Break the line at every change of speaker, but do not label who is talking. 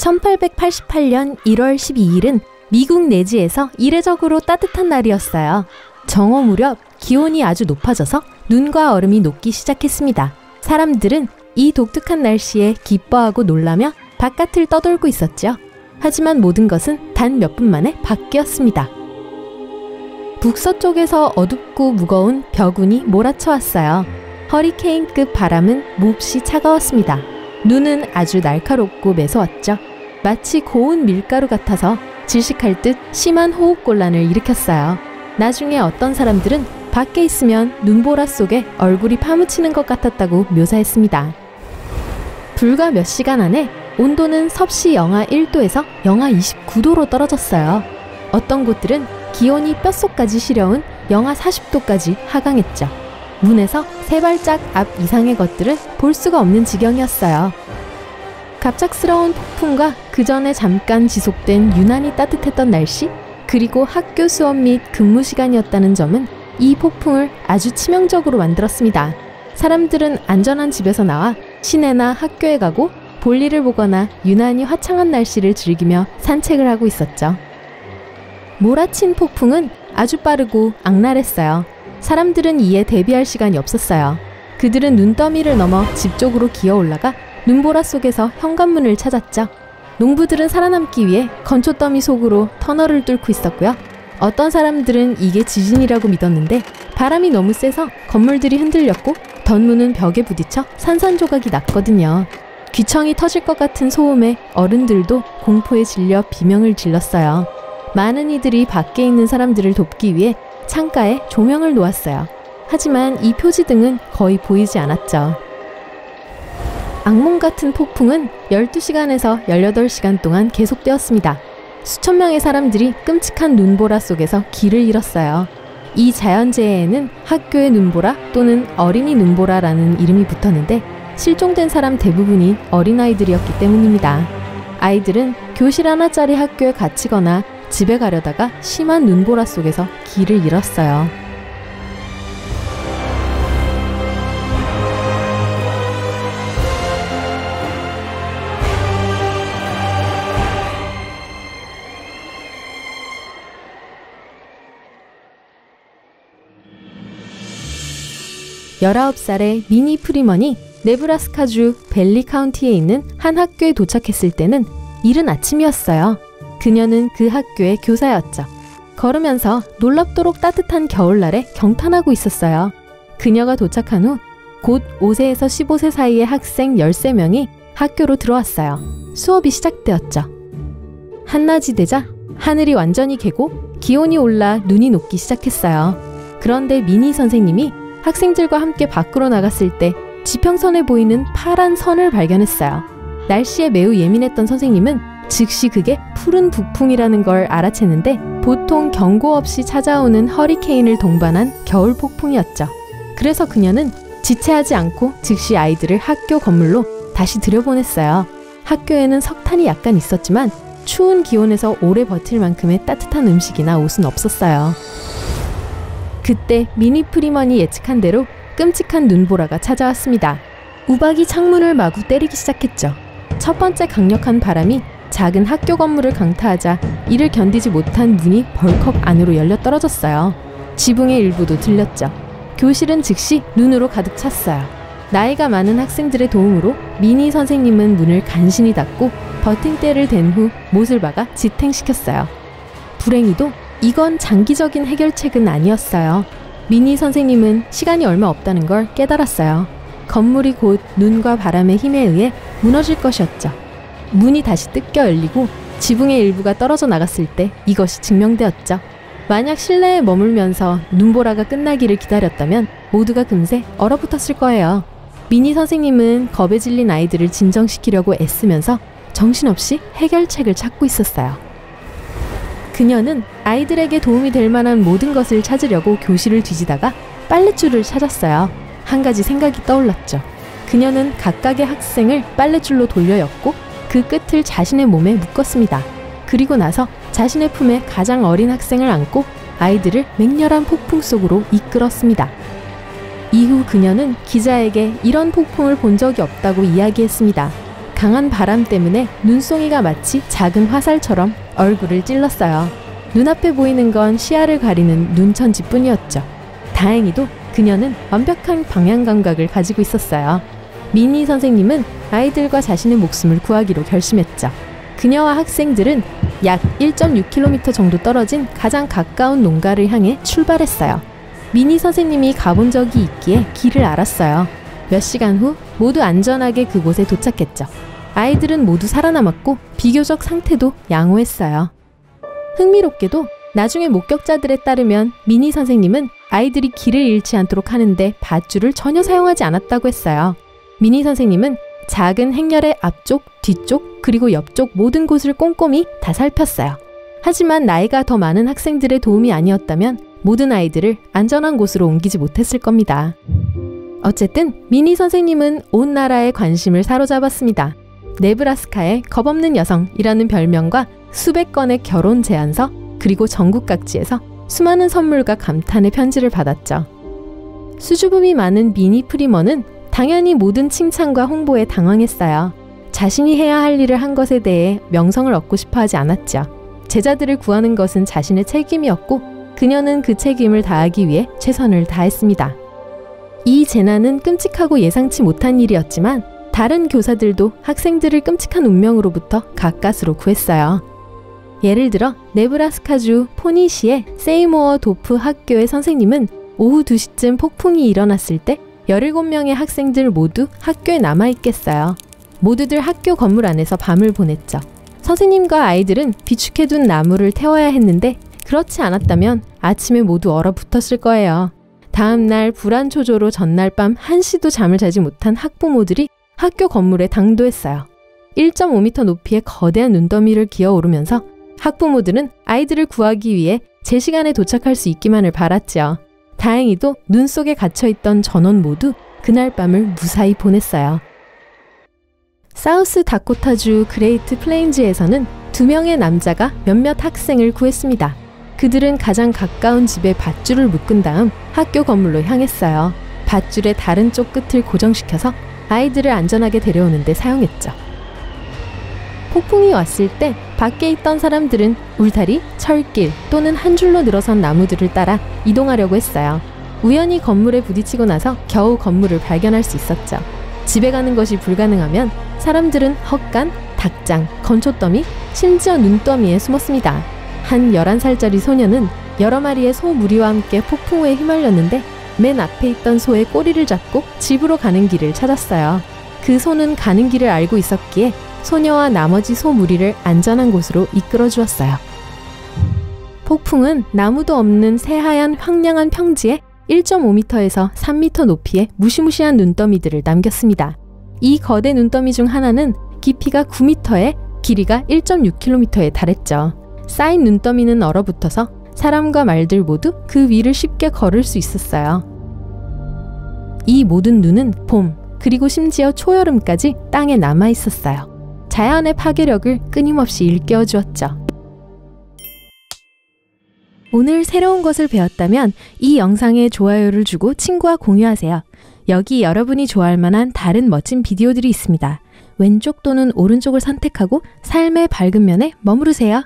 1888년 1월 12일은 미국 내지에서 이례적으로 따뜻한 날이었어요. 정오 무렵 기온이 아주 높아져서 눈과 얼음이 녹기 시작했습니다. 사람들은 이 독특한 날씨에 기뻐하고 놀라며 바깥을 떠돌고 있었죠. 하지만 모든 것은 단 몇 분 만에 바뀌었습니다. 북서쪽에서 어둡고 무거운 벼군이 몰아쳐왔어요. 허리케인급 바람은 몹시 차가웠습니다. 눈은 아주 날카롭고 매서웠죠. 마치 고운 밀가루 같아서 질식할 듯 심한 호흡곤란을 일으켰어요. 나중에 어떤 사람들은 밖에 있으면 눈보라 속에 얼굴이 파묻히는 것 같았다고 묘사했습니다. 불과 몇 시간 안에 온도는 섭씨 영하 1도에서 영하 29도로 떨어졌어요. 어떤 곳들은 기온이 뼛속까지 시려운 영하 40도까지 하강했죠. 문에서 3발짝 앞 이상의 것들은 볼 수가 없는 지경이었어요. 갑작스러운 폭풍과 그 전에 잠깐 지속된 유난히 따뜻했던 날씨, 그리고 학교 수업 및 근무 시간이었다는 점은 이 폭풍을 아주 치명적으로 만들었습니다. 사람들은 안전한 집에서 나와 시내나 학교에 가고 볼일을 보거나 유난히 화창한 날씨를 즐기며 산책을 하고 있었죠. 몰아친 폭풍은 아주 빠르고 악랄했어요. 사람들은 이에 대비할 시간이 없었어요. 그들은 눈더미를 넘어 집 쪽으로 기어 올라가 눈보라 속에서 현관문을 찾았죠. 농부들은 살아남기 위해 건초더미 속으로 터널을 뚫고 있었고요. 어떤 사람들은 이게 지진이라고 믿었는데 바람이 너무 세서 건물들이 흔들렸고 덧문은 벽에 부딪혀 산산조각이 났거든요. 귀청이 터질 것 같은 소음에 어른들도 공포에 질려 비명을 질렀어요. 많은 이들이 밖에 있는 사람들을 돕기 위해 창가에 조명을 놓았어요. 하지만 이 표지등은 거의 보이지 않았죠. 악몽 같은 폭풍은 12시간에서 18시간 동안 계속되었습니다. 수천 명의 사람들이 끔찍한 눈보라 속에서 길을 잃었어요. 이 자연재해에는 학교의 눈보라 또는 어린이 눈보라라는 이름이 붙었는데 실종된 사람 대부분이 어린아이들이었기 때문입니다. 아이들은 교실 하나짜리 학교에 갇히거나 집에 가려다가 심한 눈보라 속에서 길을 잃었어요. 열아홉 살의 미니 프리먼이 네브라스카주 벨리 카운티에 있는 한 학교에 도착했을 때는 이른 아침이었어요. 그녀는 그 학교의 교사였죠. 걸으면서 놀랍도록 따뜻한 겨울날에 경탄하고 있었어요. 그녀가 도착한 후 곧 5세에서 15세 사이의 학생 13명이 학교로 들어왔어요. 수업이 시작되었죠. 한낮이 되자 하늘이 완전히 개고 기온이 올라 눈이 녹기 시작했어요. 그런데 미니 선생님이 학생들과 함께 밖으로 나갔을 때 지평선에 보이는 파란 선을 발견했어요. 날씨에 매우 예민했던 선생님은 즉시 그게 푸른 북풍이라는 걸 알아챘는데 보통 경고 없이 찾아오는 허리케인을 동반한 겨울 폭풍이었죠. 그래서 그녀는 지체하지 않고 즉시 아이들을 학교 건물로 다시 들여보냈어요. 학교에는 석탄이 약간 있었지만 추운 기온에서 오래 버틸 만큼의 따뜻한 음식이나 옷은 없었어요. 그때 미니 프리먼이 예측한 대로 끔찍한 눈보라가 찾아왔습니다. 우박이 창문을 마구 때리기 시작했죠. 첫 번째 강력한 바람이 작은 학교 건물을 강타하자 이를 견디지 못한 문이 벌컥 안으로 열려 떨어졌어요. 지붕의 일부도 들렸죠. 교실은 즉시 눈으로 가득 찼어요. 나이가 많은 학생들의 도움으로 미니 선생님은 문을 간신히 닫고 버팅대를 댄 후 못을 박아 지탱시켰어요. 불행히도 이건 장기적인 해결책은 아니었어요. 미니 선생님은 시간이 얼마 없다는 걸 깨달았어요. 건물이 곧 눈과 바람의 힘에 의해 무너질 것이었죠. 문이 다시 뜯겨 열리고 지붕의 일부가 떨어져 나갔을 때 이것이 증명되었죠. 만약 실내에 머물면서 눈보라가 끝나기를 기다렸다면 모두가 금세 얼어붙었을 거예요. 미니 선생님은 겁에 질린 아이들을 진정시키려고 애쓰면서 정신없이 해결책을 찾고 있었어요. 그녀는 아이들에게 도움이 될 만한 모든 것을 찾으려고 교실을 뒤지다가 빨랫줄을 찾았어요. 한 가지 생각이 떠올랐죠. 그녀는 각각의 학생을 빨랫줄로 돌려 엮고 그 끝을 자신의 몸에 묶었습니다. 그리고 나서 자신의 품에 가장 어린 학생을 안고 아이들을 맹렬한 폭풍 속으로 이끌었습니다. 이후 그녀는 기자에게 이런 폭풍을 본 적이 없다고 이야기했습니다. 강한 바람 때문에 눈송이가 마치 작은 화살처럼 얼굴을 찔렀어요. 눈앞에 보이는 건 시야를 가리는 눈천지뿐이었죠. 다행히도 그녀는 완벽한 방향 감각을 가지고 있었어요. 미니 선생님은 아이들과 자신의 목숨을 구하기로 결심했죠. 그녀와 학생들은 약 1.6km 정도 떨어진 가장 가까운 농가를 향해 출발했어요. 미니 선생님이 가본 적이 있기에 길을 알았어요. 몇 시간 후 모두 안전하게 그곳에 도착했죠. 아이들은 모두 살아남았고 비교적 상태도 양호했어요. 흥미롭게도 나중에 목격자들에 따르면 미니 선생님은 아이들이 길을 잃지 않도록 하는데 밧줄을 전혀 사용하지 않았다고 했어요. 미니 선생님은 작은 행렬의 앞쪽, 뒤쪽, 그리고 옆쪽 모든 곳을 꼼꼼히 다 살폈어요. 하지만 나이가 더 많은 학생들의 도움이 아니었다면 모든 아이들을 안전한 곳으로 옮기지 못했을 겁니다. 어쨌든 미니 선생님은 온 나라의 관심을 사로잡았습니다. 네브라스카의 겁없는 여성이라는 별명과 수백 건의 결혼 제안서, 그리고 전국 각지에서 수많은 선물과 감탄의 편지를 받았죠. 수줍음이 많은 미니 프리먼은 당연히 모든 칭찬과 홍보에 당황했어요. 자신이 해야 할 일을 한 것에 대해 명성을 얻고 싶어 하지 않았죠. 제자들을 구하는 것은 자신의 책임이었고 그녀는 그 책임을 다하기 위해 최선을 다했습니다. 이 재난은 끔찍하고 예상치 못한 일이었지만 다른 교사들도 학생들을 끔찍한 운명으로부터 가까스로 구했어요. 예를 들어 네브라스카주 포니시의 세이모어 도프 학교의 선생님은 오후 2시쯤 폭풍이 일어났을 때 17명의 학생들 모두 학교에 남아있겠어요. 모두들 학교 건물 안에서 밤을 보냈죠. 선생님과 아이들은 비축해둔 나무를 태워야 했는데 그렇지 않았다면 아침에 모두 얼어붙었을 거예요. 다음 날 불안초조로 전날 밤 1시도 잠을 자지 못한 학부모들이 학교 건물에 당도했어요. 1.5m 높이의 거대한 눈더미를 기어오르면서 학부모들은 아이들을 구하기 위해 제 시간에 도착할 수 있기만을 바랐죠. 다행히도 눈 속에 갇혀있던 전원 모두 그날 밤을 무사히 보냈어요. 사우스 다코타주 그레이트 플레인즈에서는 2명의 남자가 몇몇 학생을 구했습니다. 그들은 가장 가까운 집에 밧줄을 묶은 다음 학교 건물로 향했어요. 밧줄의 다른 쪽 끝을 고정시켜서 아이들을 안전하게 데려오는 데 사용했죠. 폭풍이 왔을 때 밖에 있던 사람들은 울타리, 철길 또는 한 줄로 늘어선 나무들을 따라 이동하려고 했어요. 우연히 건물에 부딪히고 나서 겨우 건물을 발견할 수 있었죠. 집에 가는 것이 불가능하면 사람들은 헛간, 닭장, 건초더미, 심지어 눈더미에 숨었습니다. 한 11살짜리 소녀는 여러 마리의 소 무리와 함께 폭풍우에 휘말렸는데 맨 앞에 있던 소의 꼬리를 잡고 집으로 가는 길을 찾았어요. 그 소는 가는 길을 알고 있었기에 소녀와 나머지 소 무리를 안전한 곳으로 이끌어 주었어요. 폭풍은 나무도 없는 새하얀 황량한 평지에 1.5m에서 3m 높이의 무시무시한 눈더미들을 남겼습니다. 이 거대 눈더미 중 하나는 깊이가 9m에 길이가 1.6km에 달했죠. 쌓인 눈더미는 얼어붙어서 사람과 말들 모두 그 위를 쉽게 걸을 수 있었어요. 이 모든 눈은 봄, 그리고 심지어 초여름까지 땅에 남아 있었어요. 자연의 파괴력을 끊임없이 일깨워 주었죠. 오늘 새로운 것을 배웠다면 이 영상에 좋아요를 주고 친구와 공유하세요. 여기 여러분이 좋아할 만한 다른 멋진 비디오들이 있습니다. 왼쪽 또는 오른쪽을 선택하고 삶의 밝은 면에 머무르세요.